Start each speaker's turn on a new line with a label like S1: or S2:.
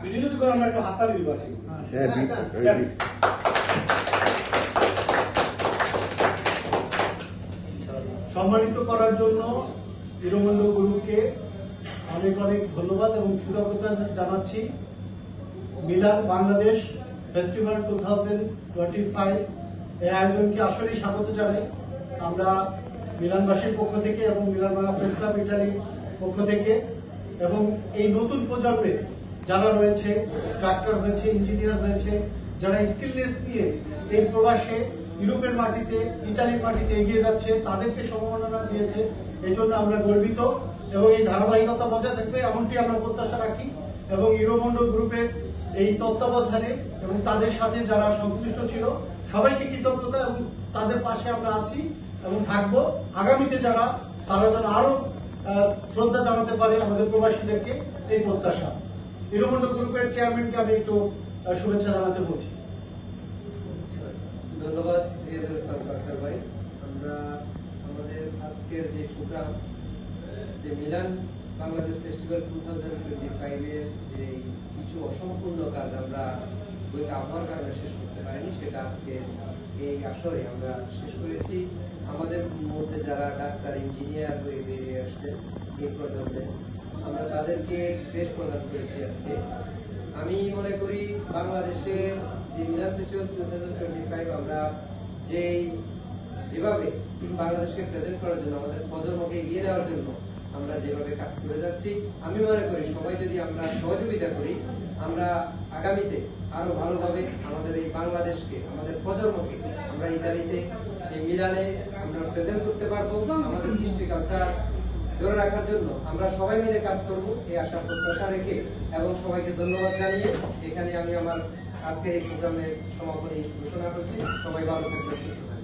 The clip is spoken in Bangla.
S1: ভিডিও যদি করে আমরা একটু হাততালি দিব আর কি। সম্মানিত করার জন্য হিরোমন্ডল গ্রুপকে অনেক অনেক ধন্যবাদ এবং কৃতজ্ঞতা জানাচ্ছি। মিলান বাংলাদেশ ফেস্টিভ্যাল 2025 এই আয়োজনকে আসলেই স্বাগত জানাই আমরা মিলানবাসীর পক্ষ থেকে এবং মিলান বাংলা প্রেস ক্লাব ইটালির পক্ষ থেকে। এবং এই নতুন প্রজন্মে যারা রয়েছে, ডাক্তার হয়েছে, ইঞ্জিনিয়ার হয়েছে, যারা স্কিলনেস নিয়ে এই প্রবাসে ইউরোপের মাটিতে, ইটালির মাটিতে এগিয়ে যাচ্ছে, তাদেরকে সম্মাননা দিয়েছে। এই জন্য আমরা গর্বিত এবং এই ধারাবাহিকতা বজায় থাকবে এমনটি আমরা প্রত্যাশা রাখি। এবং হিরোমন্ডল গ্রুপের এই তত্ত্বাবধানে এবং তাদের সাথে যারা সংশ্লিষ্ট ছিল সবাইকে কৃতজ্ঞতা এবং তাদের পাশে আমরা আছি এবং থাকবো। আগামীতে যারা তারা যেন আরো শ্রদ্ধা জানাতে পারে আমাদের প্রবাসীদেরকে, এই প্রত্যাশা। হিরোমন্ডল গ্রুপের চেয়ারম্যানকে আমি একটু শুভেচ্ছা জানাতে বলছি।
S2: ধন্যবাদ রিয়াজুল ইসলাম কাউসার ভাই। আমরা আমাদের আজকের যে প্রোগ্রাম, যে মিলান বাংলাদেশ ফেস্টিভ্যাল 2025 এর যে কিছু অসম্পূর্ণ কাজ আমরা বইকে আবহাওয়ার কারণে শেষ করতে পারিনি, সেটা আজকে এই আসরে আমরা শেষ করেছি। আমাদের মধ্যে যারা ডাক্তার, ইঞ্জিনিয়ার হয়ে বেরিয়ে আসছেন এই প্রজন্মে, আমরা তাদেরকে বেশ প্রদান করেছি আজকে। আমি মনে করি বাংলাদেশের যে মিলান ফেস্টিভ্যাল 2025 আমরা যেভাবে বাংলাদেশকে প্রেজেন্ট করার জন্য, আমাদের প্রজন্মকে এগিয়ে দেওয়ার জন্য আমরা যেভাবে কাজ করে যাচ্ছি, আমি মনে করি সবাই যদি আমরা সহযোগিতা করি, আমরা আগামীতে আরো ভালোভাবে আমাদের এই বাংলাদেশকে, আমাদের প্রজন্মকে আমরা ইতালিতে, এই মিলানে আমরা প্রেজেন্ট করতে পারবো। আমাদের কৃষ্টি কালচার ধরে রাখার জন্য আমরা সবাই মিলে কাজ করব, এই আশা প্রত্যাশা রেখে এবং সবাইকে ধন্যবাদ জানিয়ে এখানে আমি আমার আজকে এই প্রোগ্রামের সমাপনী ঘোষণা করছি। সবাই ভালো থাকবেন, সুস্থ থাকবেন।